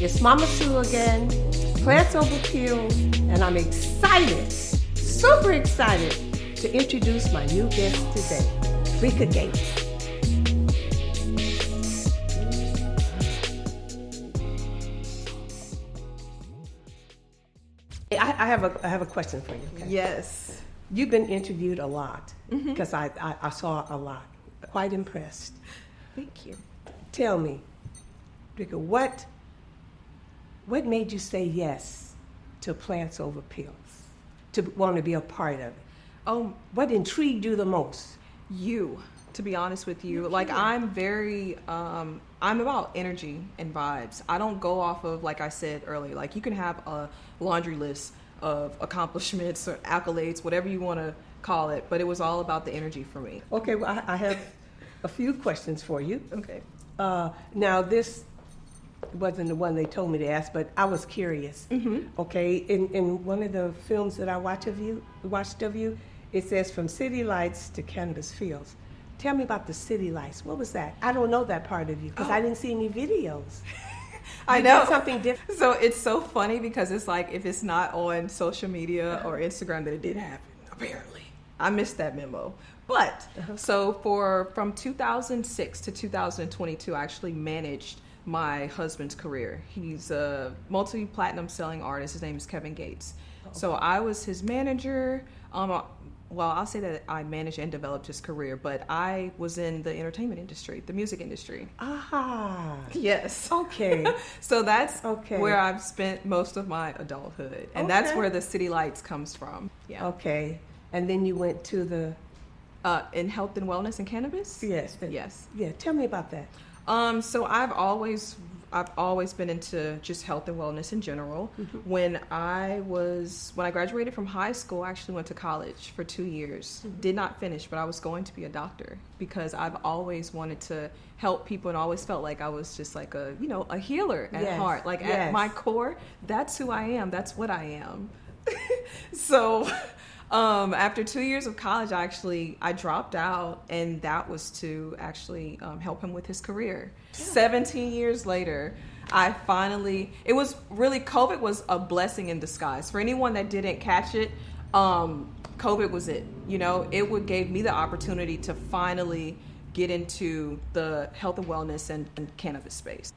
It's Mama Sue again, Plants Over Pills, and I'm excited, super excited, to introduce my new guest today, Dreka Gates. I have a question for you. Okay? Yes. You've been interviewed a lot because I saw a lot. Quite impressed. Thank you. Tell me, Dreka, what made you say yes to Plants Over Pills, to want to be a part of it? What intrigued you the most? To be honest with you, like I'm very, I'm about energy and vibes. I don't go off of, like I said earlier, like you can have a laundry list of accomplishments or accolades, whatever you want to call it, but it was all about the energy for me. Okay, well, I have a few questions for you. Okay. Now, this wasn't the one they told me to ask, but I was curious. Okay, in one of the films that I watched of you, it says from city lights to cannabis fields. Tell me about the city lights. What was that? I don't know that part of you because I didn't see any videos. I know. Something different. So it's so funny because it's like if it's not on social media or Instagram that it did happen, apparently. I missed that memo. But so from 2006 to 2022, I actually managed my husband's career. He's a multi-platinum selling artist. His name is Dreka Gates. So I was his manager. Well, I'll say that I managed and developed his career, but I was in the entertainment industry, the music industry. Ah. Yes. Okay. So that's where I've spent most of my adulthood. And that's where the City Lights comes from. Yeah. Okay. And then you went to the... in health and wellness and cannabis? Yes. Yes. Yeah. Tell me about that. So I've always been into just health and wellness in general. When I graduated from high school, I actually went to college for 2 years. Did not finish, but I was going to be a doctor because I've always wanted to help people and always felt like I was just like a healer at heart. Like at my core, that's who I am. That's what I am. So after 2 years of college, I dropped out, and that was to actually help him with his career. 17 years later, COVID was a blessing in disguise. For anyone that didn't catch it, COVID was it. It gave me the opportunity to finally get into the health and wellness and cannabis space.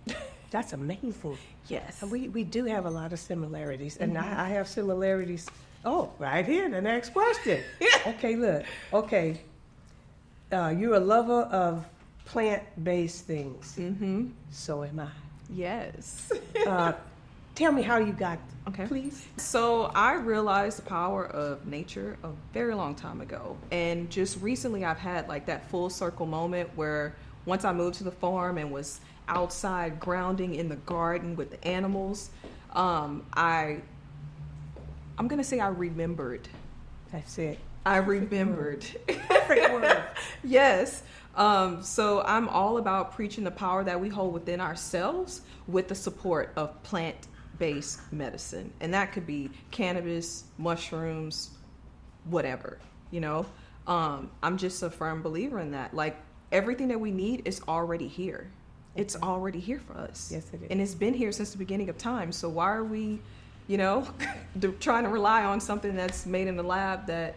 That's amazing. Yes. We do have a lot of similarities, and I have similarities. Oh, right here, the next question. Okay, look. Okay. You're a lover of plant-based things. So am I. Yes. Tell me how you got, okay, please. So I realized the power of nature a very long time ago. And just recently I've had like that full circle moment where once I moved to the farm and was outside grounding in the garden with the animals, I'm going to say I remembered. That's it. I remembered. Perfect word. Yes. So I'm all about preaching the power that we hold within ourselves with the support of plant-based medicine. And that could be cannabis, mushrooms, whatever, I'm just a firm believer in that. Like everything that we need is already here. It's already here for us. Yes, it is. And it's been here since the beginning of time. So why are we trying to rely on something that's made in the lab that,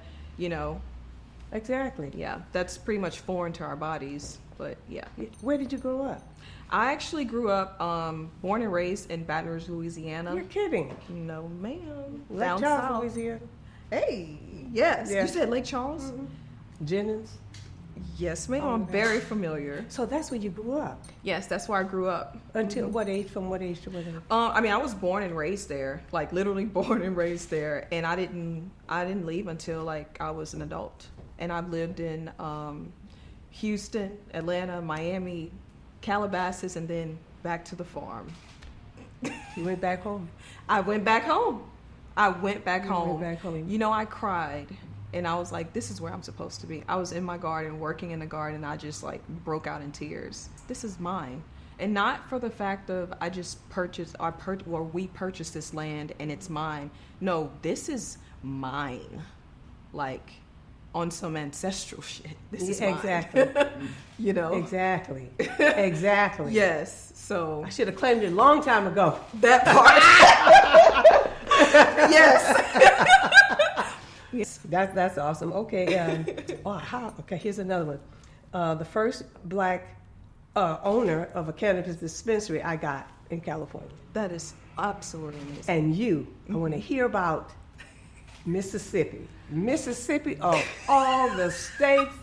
Exactly. Yeah, that's pretty much foreign to our bodies, but yeah. Where did you grow up? I actually grew up, born and raised in Baton Rouge, Louisiana. You're kidding. No, ma'am. Lake Charles, Louisiana. Hey, yes. Yeah. You said Lake Charles? Jennings? Yes, ma'am. I'm very familiar. So that's where you grew up? Yes, that's where I grew up. Until what age? From what age to what age? I was born and raised there, like literally born and raised there, and I didn't leave until like I was an adult. And I've lived in Houston, Atlanta, Miami, Calabasas, and then back to the farm. You went back home? I went back home. I went back home. I cried. And I was like, this is where I'm supposed to be. I was in my garden, working in the garden. I just like broke out in tears. This is mine. And not for the fact of we purchased this land and it's mine. No, this is mine. Like, on some ancestral shit. This is exactly. mine. You know? Exactly. Exactly. Yes. So I should have claimed it a long time ago. that part. Yes. Yes. That's awesome. Okay. Okay. Here's another one. The first black owner of a cannabis dispensary I got in California. That is absolutely amazing. And you, I want to hear about Mississippi. Mississippi of all the states.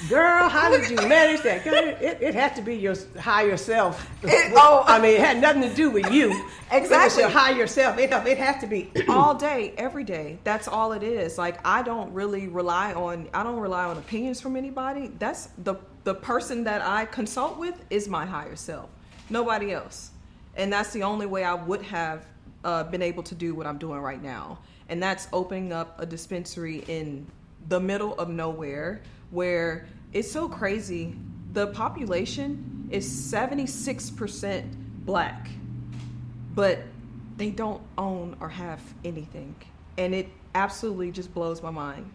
Girl, how did you manage that? Girl, it had to be your higher self. I mean, it had nothing to do with you. Exactly. It was your higher self. It had to be. All day, every day. That's all it is. Like, I don't rely on opinions from anybody. That's the person that I consult with is my higher self. Nobody else. And that's the only way I would have been able to do what I'm doing right now. And that's opening up a dispensary in the middle of nowhere where it's so crazy. The population is 76% black, but they don't own or have anything. And it absolutely just blows my mind.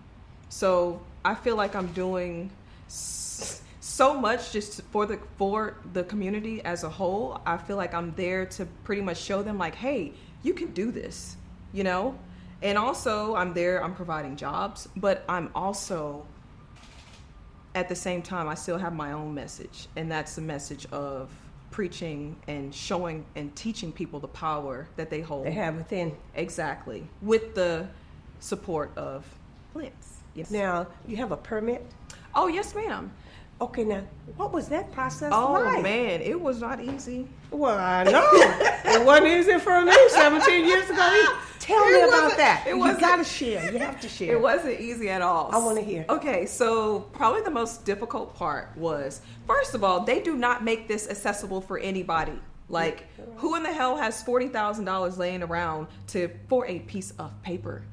So I feel like I'm doing so much just for the community as a whole. I feel like I'm there to pretty much show them like, hey, you can do this, you know? And also I'm providing jobs, but I'm also, at the same time, I still have my own message. And that's the message of preaching and showing and teaching people the power that they hold. They have within. Exactly. With the support of plants. Yes. Now, you have a permit? Oh, yes, ma'am. Okay, now, what was that process Oh, like? man, it was not easy. Well, I know. It wasn't easy for me 17 years ago. Tell me about that. You got to share. You have to share. It wasn't easy at all. I want to hear. Okay, so probably the most difficult part was, first of all, they do not make this accessible for anybody. Like, who in the hell has $40,000 laying around for a piece of paper?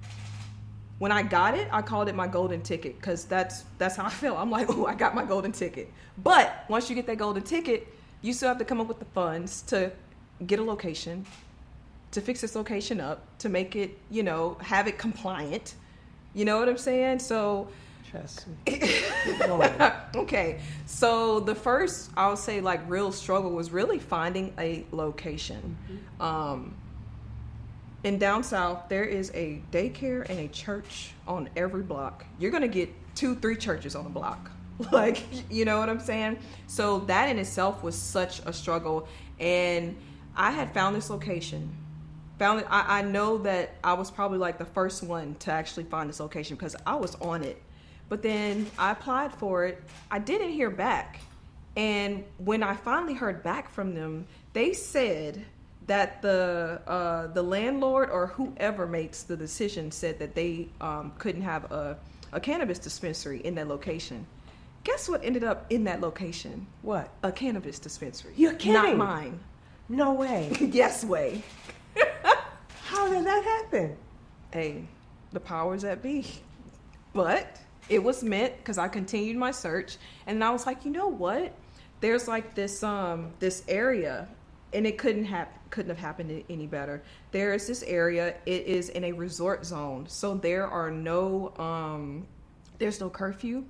When I got it, I called it my golden ticket because that's how I felt. I'm like, oh, I got my golden ticket. But once you get that golden ticket, you still have to come up with the funds to get a location, to fix this location up, to make it, have it compliant. You know what I'm saying? So, trust me. Okay. So the first, I would say, like, real struggle was really finding a location. Mm-hmm. In down south, there is a daycare and a church on every block. You're going to get 2-3 churches on a block. Like, you know what I'm saying? So that in itself was such a struggle. And I had found this location. I know that I was probably like the first one to actually find this location because I was on it. But then I applied for it. I didn't hear back. And when I finally heard back from them, they said that the landlord or whoever makes the decision said that they couldn't have a cannabis dispensary in that location. Guess what ended up in that location? What? A cannabis dispensary. You're kidding? Not mine. No way. Yes way. How did that happen? Hey, the powers that be. But it was meant because I continued my search, and I was like, you know what? There's like this area, and it couldn't have happened any better. There is this area. It is in a resort zone, so there are no there's no curfew.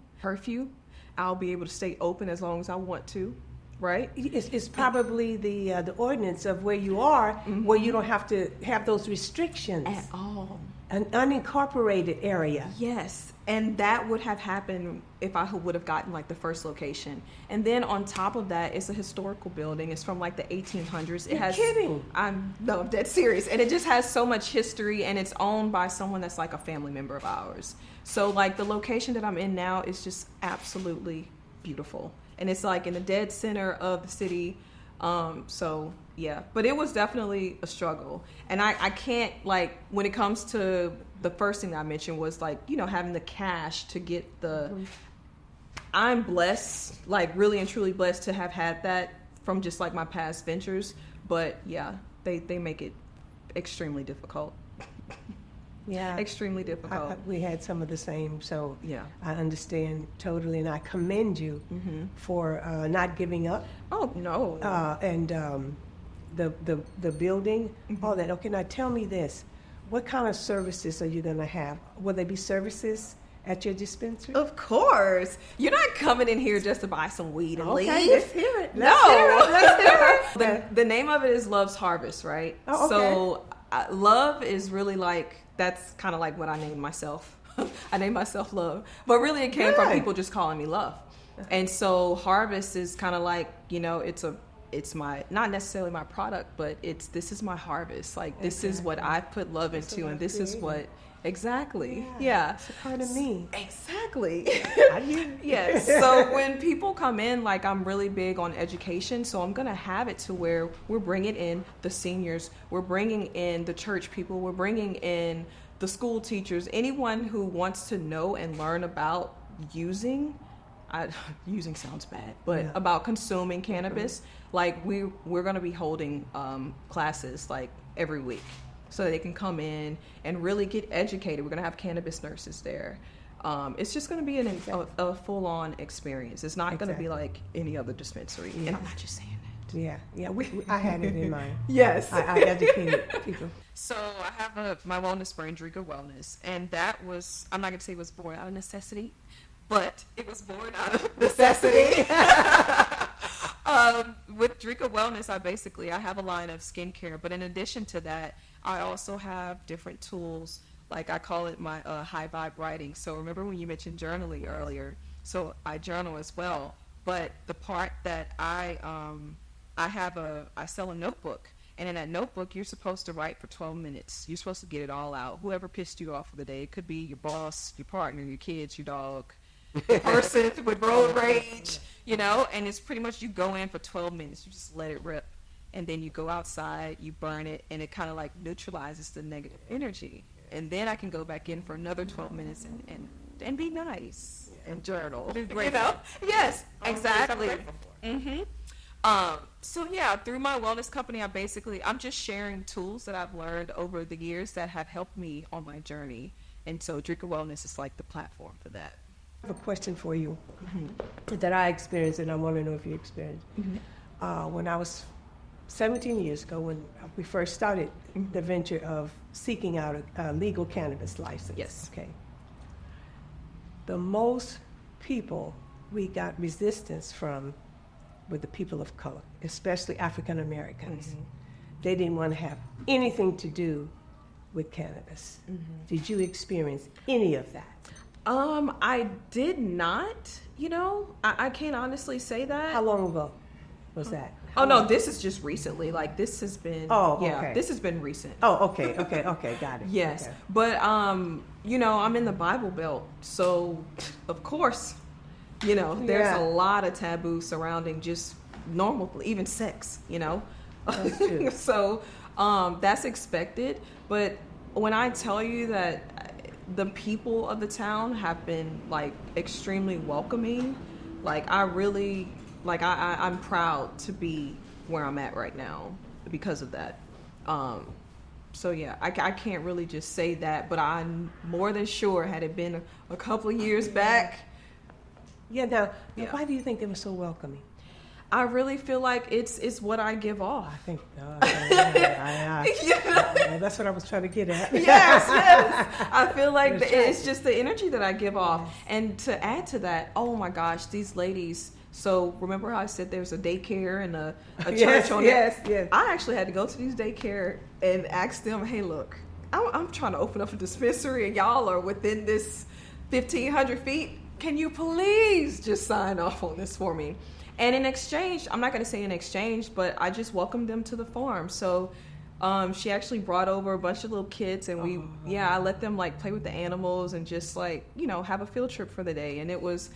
I'll be able to stay open as long as I want to. Right? It's probably the ordinance of where you are, mm-hmm. where you don't have to have those restrictions at all. An unincorporated area. Yes, and that would have happened if I would have gotten like the first location. And then on top of that, it's a historical building. It's from like the 1800s. You're kidding? I'm dead serious. And it just has so much history, and it's owned by someone that's like a family member of ours. So like the location that I'm in now is just absolutely beautiful. And it's like in the dead center of the city. So yeah, but it was definitely a struggle. And I can't, like, when it comes to the first thing I mentioned was like, having the cash to get the, mm-hmm. I'm blessed, like really and truly blessed to have had that from just like my past ventures. But yeah, they make it extremely difficult. Yeah, extremely difficult. We had some of the same, so yeah, I understand totally, and I commend you mm-hmm. for not giving up. Oh no! And the building, mm-hmm. all that. Okay, now tell me this: what kind of services are you going to have? Will they be services at your dispensary? Of course. You're not coming in here just to buy some weed and leave. Okay, let's hear it. Let's hear it. The name of it is Love's Harvest, right? Oh, okay. So love is really like, that's kind of like what I named myself. I named myself Love. But really it came from people just calling me Love. And so harvest is kind of like, you know, it's my, not necessarily my product, but this is my harvest. Like, this is what I put love into, and this is what, exactly. Yeah. It's a part of me. Exactly. I hear you. Yes. So when people come in, like, I'm really big on education. So I'm going to have it to where we're bringing in the seniors, we're bringing in the church people, we're bringing in the school teachers, anyone who wants to know and learn about using sounds bad, but about consuming cannabis. Like, we're going to be holding classes like every week so that they can come in and really get educated. We're going to have cannabis nurses there. It's just going to be a full-on experience. It's not going to be like any other dispensary. And I'm not just saying that. Yeah. I had it in mind. Yes. I educated people. So I have my wellness brand, Dreka Wellness, and that was, I'm not going to say it was born out of necessity, but it was born out of necessity. With Dreka Wellness, I have a line of skincare, but in addition to that, I also have different tools. Like, I call it my high vibe writing. So remember when you mentioned journaling earlier? So I journal as well, but the part that I sell a notebook. And in that notebook, you're supposed to write for 12 minutes. You're supposed to get it all out. Whoever pissed you off for the day. It could be your boss, your partner, your kids, your dog, the person with road rage, you know. And it's pretty much, you go in for 12 minutes. You just let it rip. And then you go outside, you burn it, and it kind of like neutralizes the negative energy. And then I can go back in for another 12 minutes and be nice and journal. You know? Yes, exactly. Mm-hmm. So yeah, through my wellness company, I'm just sharing tools that I've learned over the years that have helped me on my journey. And so Dreka Wellness is like the platform for that. I have a question for you that I experienced, and I want to know if you experienced. When I was 17 years ago, when we first started the venture of seeking out a legal cannabis license. Yes. Okay. The most people we got resistance from were the people of color, especially African Americans. They didn't want to have anything to do with cannabis. Did you experience any of that? I did not, you know, I can't honestly say that. How long ago was that? No, this is just recently. Like, this has been, this has been recent. Oh, okay, got it. Yes. Okay. But, you know, I'm in the Bible Belt, so of course, you know, there's a lot of taboo surrounding just normal, even sex, you know. That's true. So that's expected. But when I tell you that the people of the town have been like extremely welcoming, like, I really, like, I'm proud to be where I'm at right now because of that. So yeah, I can't really just say that, but I'm more than sure had it been a couple of years back. Now, why do you think they were so welcoming? I really feel like it's what I give off. I think You know? that's what I was trying to get at. Yes. I feel like it's just the energy that I give off. And to add to that, oh my gosh, these ladies. So remember how I said there's a daycare and a church on Yes. I actually had to go to these daycare and ask them, hey, look, I'm trying to open up a dispensary and y'all are within this 1,500 feet. Can you please just sign off on this for me? And in exchange, I'm not going to say in exchange, but I just welcomed them to the farm. So she actually brought over a bunch of little kids, and I let them like play with the animals and just like, you know, have a field trip for the day. And that was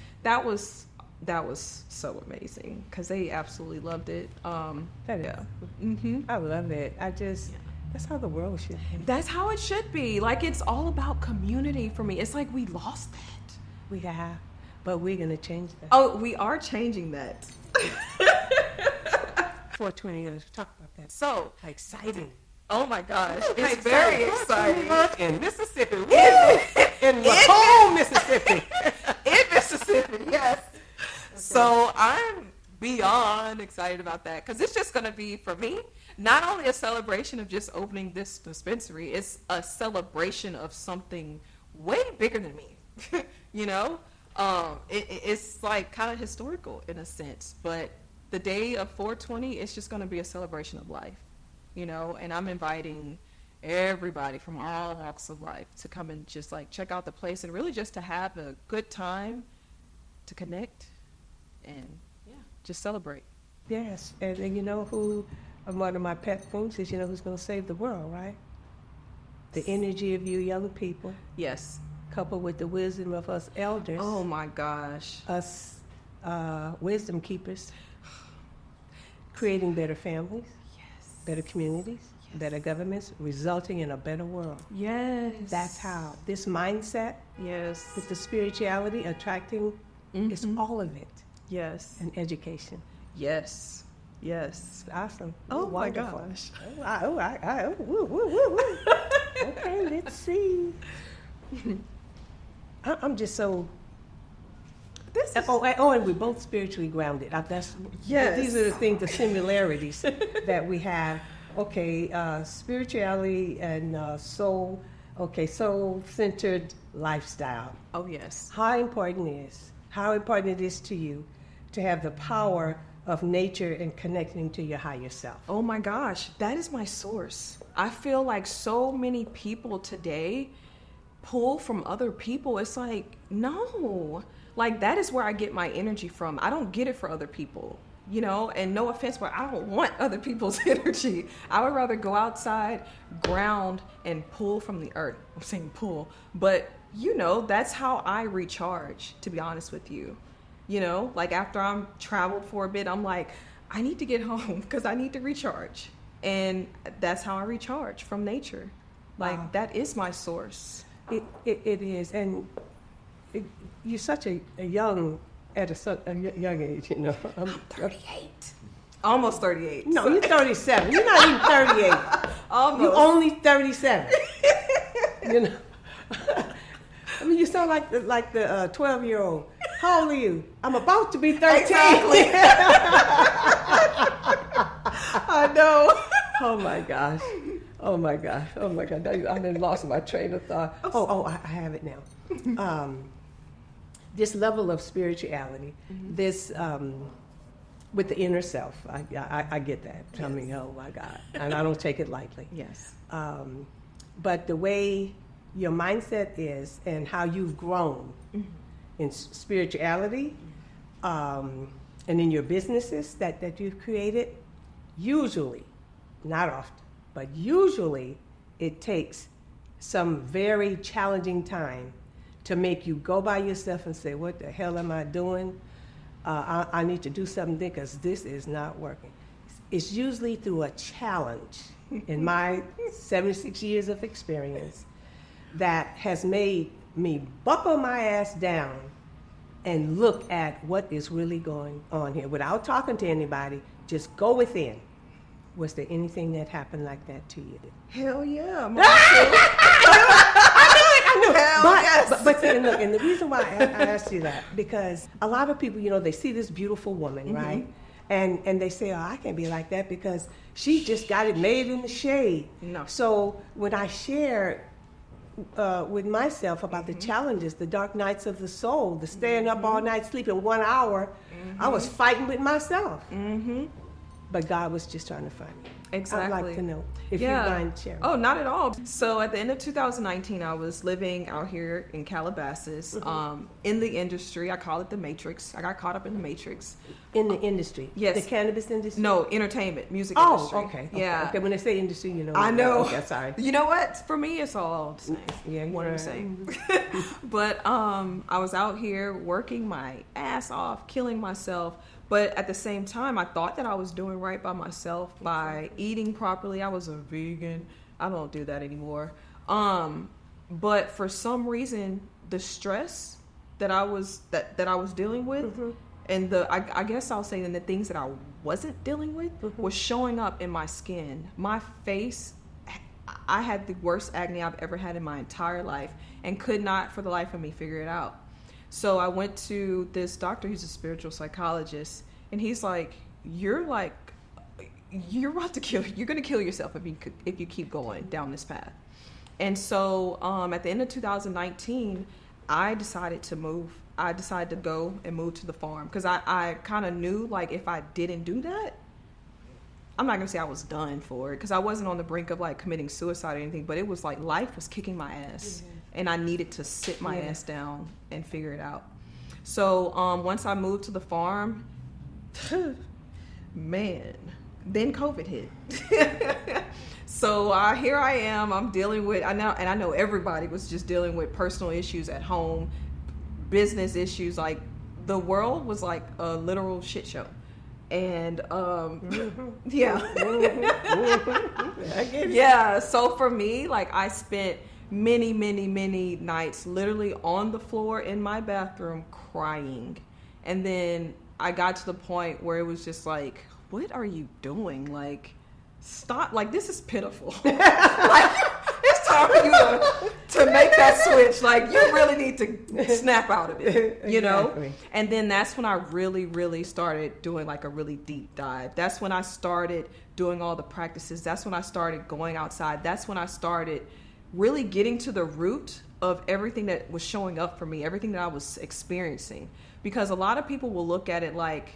so amazing because they absolutely loved it. That is. I love it. That's how the world should be. That's how it should be. Like, it's all about community for me. It's like we lost that. We have. But we're going to change that. Oh, we are changing that. 420 years. Talk about that. So exciting. Oh my gosh. It's very exciting. In Mississippi. In Macomb, Mississippi. In Mississippi, yes. So I'm beyond excited about that because it's just going to be, for me, not only a celebration of just opening this dispensary, it's a celebration of something way bigger than me. You know, it's like kind of historical in a sense, but the day of 420 is just going to be a celebration of life, you know, and I'm inviting everybody from all walks of life to come and just like check out the place and really just to have a good time, to connect and just celebrate. Yes, and you know who, one of my pet things is, you know who's going to save the world, right? The energy of you young people, Yes. coupled with the wisdom of us elders, Oh my gosh. us wisdom keepers, creating better families, Yes. better communities, better governments, resulting in a better world. Yes. That's how this mindset Yes. with the spirituality attracting is all of it, Yes. and education. Yes. Yes. It's awesome. Oh my Wonderful. gosh. Woo, woo, woo, woo. Okay, let's see. I'm just so. This is, And we're both spiritually grounded. Yes. These are the things, the similarities that we have. Okay, spirituality and soul. Okay, soul-centered lifestyle. oh yes. How important it is to you to have the power of nature and connecting to your higher self. Oh my gosh, that is my source. I feel like so many people today pull from other people. It's like, no. Like, that is where I get my energy from. I don't get it for other people, you know? And no offense, but I don't want other people's energy. I would rather go outside, ground, and pull from the earth. I'm saying pull, but you know, that's how I recharge, to be honest with you. You know, like after I'm traveled for a bit, I'm like, I need to get home because I need to recharge. And that's how I recharge, from nature. Like, Wow. that is my source. It is, and you're such a young, at a young age, you know. I'm 38. Almost 38. No, you're 37. You're not even 38. Almost. You're only 37. You know. I mean, you sound like the 12-year-old. How old are you? I'm about to be 13. Exactly. I know. Oh my gosh. Oh my gosh. Oh my God. I done lost my train of thought. I have it now. This level of spirituality, this with the inner self. I get that. Yes. I mean, oh my God. And I don't take it lightly. Yes. But the way your mindset is and how you've grown in spirituality and in your businesses that you've created, usually, not often, but usually it takes some very challenging time to make you go by yourself and say, what the hell am I doing? I need to do something because this is not working. It's usually through a challenge in my 76 years of experience that has made me buckle my ass down and look at what is really going on here without talking to anybody. Just go within. Was there anything that happened like that to you? Hell yeah. I knew it. Hell yes. But see, look, and the reason why I asked you that, because a lot of people, you know, they see this beautiful woman, right? And they say, oh, I can't be like that because she just got it made in the shade. No. So when I share with myself about the challenges, the dark nights of the soul, the staying up all night, sleeping 1 hour, I was fighting with myself. But God was just trying to find me. Exactly. I'd like to know if you mind sharing. Oh, not at all. So at the end of 2019, I was living out here in Calabasas in the industry. I call it the Matrix. I got caught up in the Matrix. In the industry? Yes. The cannabis industry? No, entertainment, music industry. Okay. Yeah. Okay, when they say industry, you know. I know. Okay, sorry. You know what? For me, it's all the same. Yeah, One and the same. But I was out here working my ass off, killing myself. But at the same time, I thought that I was doing right by myself by eating properly. I was a vegan. I don't do that anymore. But for some reason, the stress that I was dealing with, and I guess I'll say the things that I wasn't dealing with was showing up in my skin. My face, I had the worst acne I've ever had in my entire life and could not for the life of me figure it out. So I went to this doctor, he's a spiritual psychologist, and he's like, you're going to kill yourself if you keep going down this path. And so at the end of 2019, I decided to move. I decided to go and move to the farm because I kind of knew, like, if I didn't do that, I'm not going to say I was done for it because I wasn't on the brink of, like, committing suicide or anything, but it was like life was kicking my ass and I needed to sit my ass down and figure it out. So once I moved to the farm, man, then COVID hit. So here I am. I'm dealing with, I know everybody was just dealing with personal issues at home, business issues. Like, the world was like a literal shit show. And yeah. I get it. Yeah. So for me, like, I spent many nights literally on the floor in my bathroom crying. And then I got to the point where it was just like, what are you doing? Like, stop. Like, this is pitiful. Like, it's time for you to make that switch. Like, you really need to snap out of it, you know? And then that's when I really started doing, like, a really deep dive. That's when I started doing all the practices. That's when I started going outside. That's when I started really getting to the root of everything that was showing up for me, everything that I was experiencing. Because a lot of people will look at it like,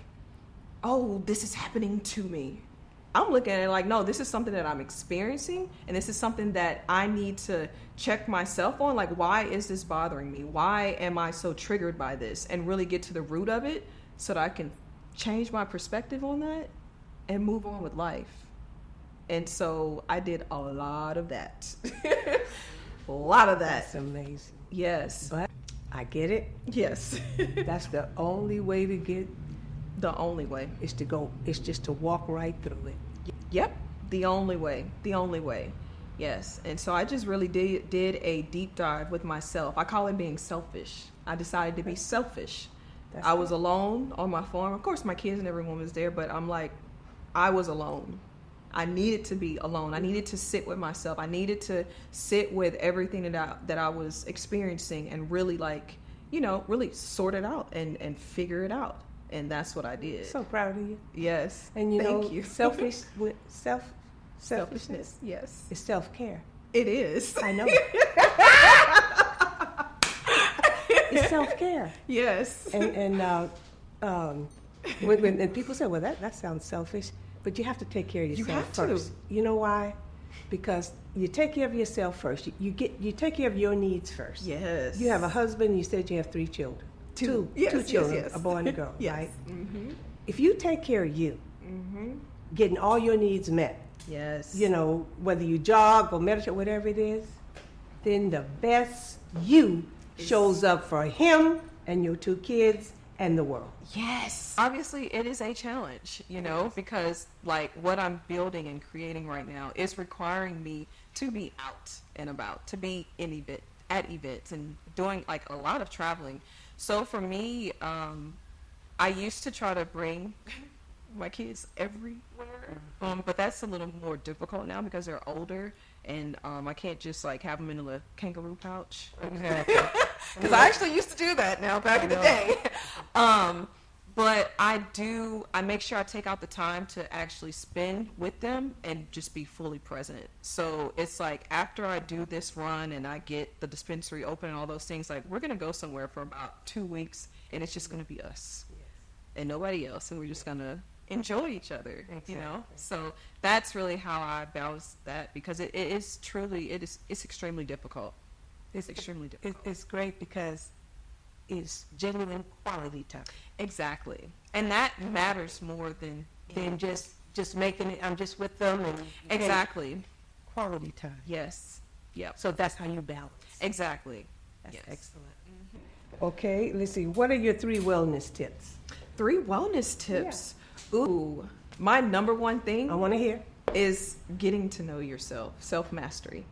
oh, this is happening to me. I'm looking at it like, no, this is something that I'm experiencing, and this is something that I need to check myself on. Like, why is this bothering me? Why am I so triggered by this? And really get to the root of it so that I can change my perspective on that and move on with life. And so I did a lot of that. A lot of that. That's amazing. Yes. But I get it. Yes. That's the only way to get. The only way is to go. It's just to walk right through it. Yep. The only way. The only way. Yes. And so I just really did a deep dive with myself. I call it being selfish. I decided to be selfish. I was alone on my farm. Of course, my kids and everyone was there, but I'm like, I was alone. I needed to be alone. I needed to sit with myself. I needed to sit with everything that I was experiencing and really, like, you know, really sort it out and figure it out. And that's what I did. So proud of you. Yes. And Thank you. Selfishness. Yes. It's self-care. It is. I know. It's self-care. Yes. And when people say, well, that sounds selfish, but you have to take care of yourself first. You know why? Because you take care of yourself first. You take care of your needs first. Yes. You have a husband. You said you have 3 children. Two children, yes. A boy and a girl, Yes. right? Mm-hmm. If you take care of you, getting all your needs met, yes, you know, whether you jog or meditate, whatever it is, then the best you shows up for him and your 2 kids and the world. Yes. Obviously, it is a challenge, you know, because, like, what I'm building and creating right now is requiring me to be out and about, to be at events and doing, like, a lot of traveling. So for me, I used to try to bring my kids everywhere, but that's a little more difficult now because they're older, and I can't just, like, have them in a kangaroo pouch. Because I actually used to do that now back in the day. But I make sure I take out the time to actually spend with them and just be fully present. So it's like, after I do this run and I get the dispensary open and all those things, like, we're going to go somewhere for about 2 weeks, and it's just going to be us and nobody else. And we're just going to enjoy each other, you know? So that's really how I balance that, because it's extremely difficult. It's extremely difficult. It's great because it's genuine quality time. Exactly. And that matters more than just making it, I'm just with them. And exactly. Quality time. Yes. Yep. So that's how you balance. Exactly. That's excellent. Mm-hmm. Okay, let's see. What are your 3 wellness tips? 3 wellness tips. Yeah. Ooh, my number one thing I want to hear is getting to know yourself. Self-mastery.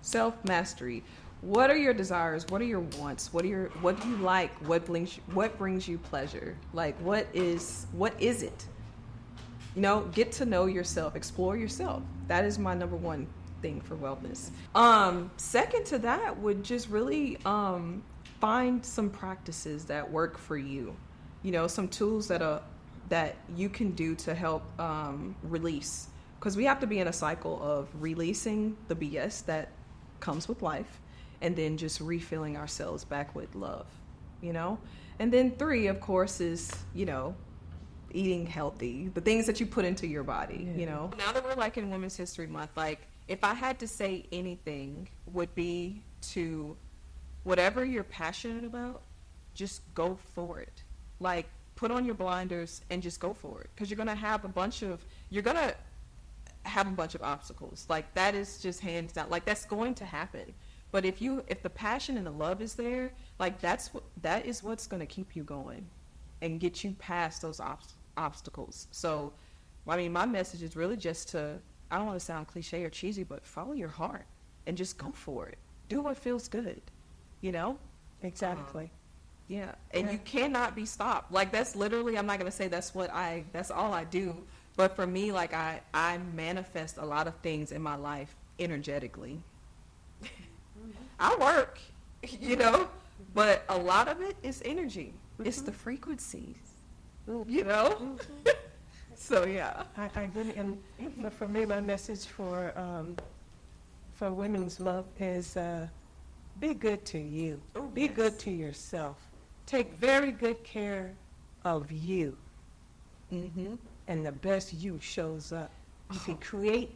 Self-mastery. What are your desires? What are your wants? What do you like? What brings you pleasure? Like, what is it? You know, get to know yourself, explore yourself. That is my number one thing for wellness. Second to that would just really find some practices that work for you. You know, some tools that you can do to help release, because we have to be in a cycle of releasing the BS that comes with life and then just refilling ourselves back with love, you know? And then 3, of course, is, you know, eating healthy, the things that you put into your body, you know? Now that we're like in Women's History Month, like if I had to say anything, would be to whatever you're passionate about, just go for it. Like put on your blinders and just go for it, because you're going to have a bunch of obstacles. Like that is just hands down, like that's going to happen. But if the passion and the love is there, like that is what's going to keep you going and get you past those obstacles. So, I mean, my message is really just to, I don't want to sound cliche or cheesy, but follow your heart and just go for it. Do what feels good, you know? Exactly. Yeah. And you cannot be stopped. Like that's literally, I'm not going to say that's all I do. But for me, like I manifest a lot of things in my life energetically. I work, you know, but a lot of it is energy. It's the frequencies, you know? So, yeah. I really, and for me, my message for Women's Month is be good to you. Be good to yourself. Take very good care of you. And the best you shows up. You can create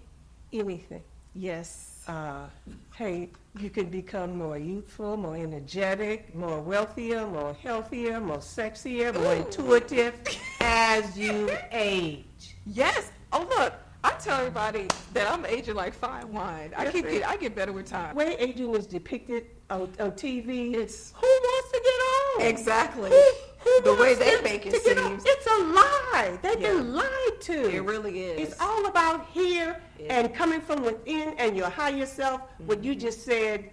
anything. Yes. Hey, you can become more youthful, more energetic, more wealthier, more healthier, more sexier, more intuitive as you age. Yes. Oh, look. I tell everybody that I'm aging like fine wine. I get better with time. The way aging is depicted on TV, It's who wants to get old? exactly Who the way wants they to make it get old? seems. It's a lie. They've Yeah. been lied to. It really is. It's all about here Yeah. and coming from within and your higher self. What you just said,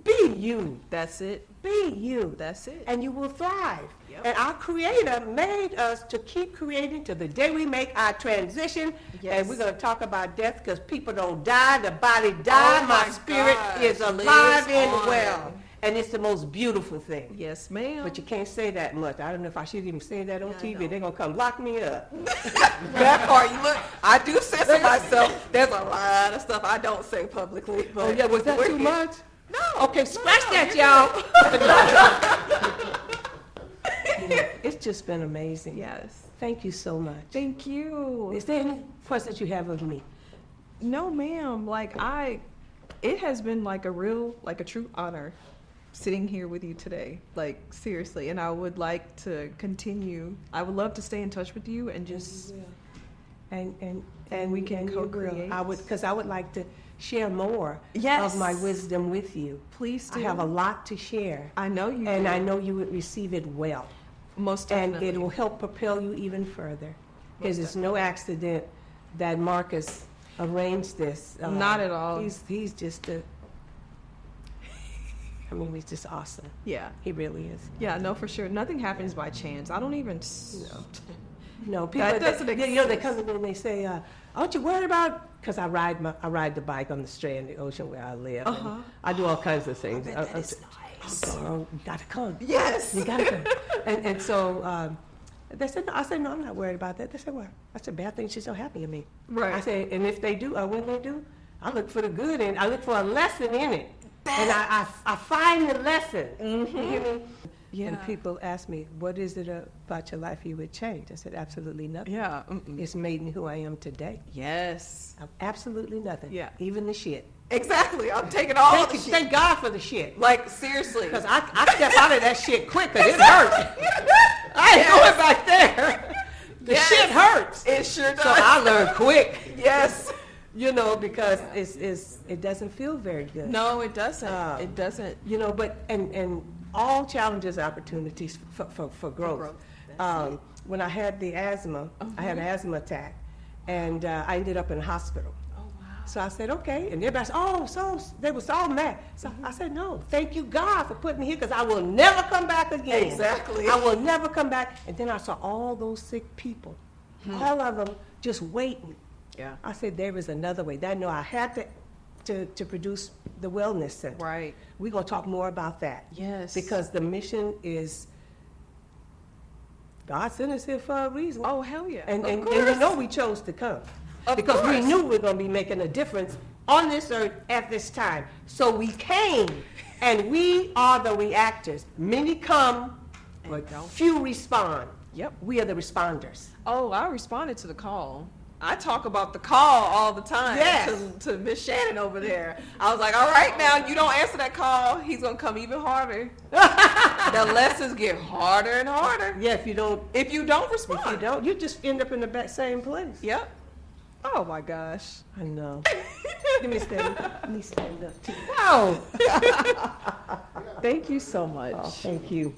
be you. That's it. Be you. That's it. And you will thrive. Yep. And our Creator made us to keep creating to the day we make our transition. Yes. And we're going to talk about death because people don't die, the body dies. Oh my my spirit gosh. is Lives alive and on. well. And it's the most beautiful thing. Yes, ma'am. But you can't say that much. I don't know if I should even say that on Yeah, I TV. know. They're going to come lock me up. That part, you look. I do censor myself. There's a lot of stuff I don't say publicly. But Oh, yeah, was that we're too here. much? No. Okay, scratch no, that, you're y'all. It's just been amazing. Yes. Thank you so much. Thank you. Is there any questions you have of me? No, ma'am. Like it has been like a true honor sitting here with you today. Like seriously, and I would like to continue. I would love to stay in touch with you and just And we can you will. co-create. Because I would like to share more Yes. of my wisdom with you. please do. I have a lot to share, I know you and do. I know you would receive it well, Most and definitely. it will help propel you even further. Because it's no accident that Marcus arranged this. Not at all. He's just he's just awesome. Yeah. He really is. Yeah, no, for sure. Nothing happens by chance. I don't even. No, people. That doesn't they exist. come to me and they say, "Aren't you worried about?" Because I ride the bike on the Strand, the ocean where I live. and Uh-huh. I do all kinds of things. That is nice. Oh, you gotta come. Yes. You gotta come. and so they said, no. I said, no, I'm not worried about that. They said, well, I said, bad things just don't happen to me. Right. I said, and if they do, or when they do, I look for the good and I look for a lesson in it. And I find the lesson. You hear me? Yeah. And people ask me, what is it about your life you would change? I said, absolutely nothing. Yeah. It's made me who I am today. Yes. Absolutely nothing. Yeah. Even the shit. Exactly. I'm taking all Thank the you. shit. Thank God for the shit. Like seriously. Because I step out of that shit quick because it hurts. I ain't going back there. The Yes. shit hurts. It sure does. So I learn quick. Yes. Because it doesn't feel very good. No, it doesn't. It doesn't. But and all challenges are opportunities for growth. When I had the asthma, I had an asthma attack, and I ended up in the hospital. Oh wow. So I said, okay, and everybody said, so they was all mad. So I said, no, thank you God for putting me here because I will never come back again. Exactly. I will never come back. And then I saw all those sick people, all of them just waiting. Yeah. I said, there is another way. I had to produce the wellness center. Right. We're going to talk more about that. Yes. Because the mission is, God sent us here for a reason. Oh hell yeah. And Of you course. know we chose to come. Of Because we course. knew we were going to be making a difference on this earth at this time. So we came, and we are the reactors. Many come, but few respond. Yep. We are the responders. Oh, I responded to the call. I talk about the call all the time Yes. to Miss Shannon over there. I was like, all right, now you don't answer that call, he's going to come even harder. The lessons get harder and harder. Yeah, if you don't respond. If you don't, you just end up in the same place. Yep. Oh, my gosh. I know. Let me stand up. Wow. Thank you so much. Oh, thank you.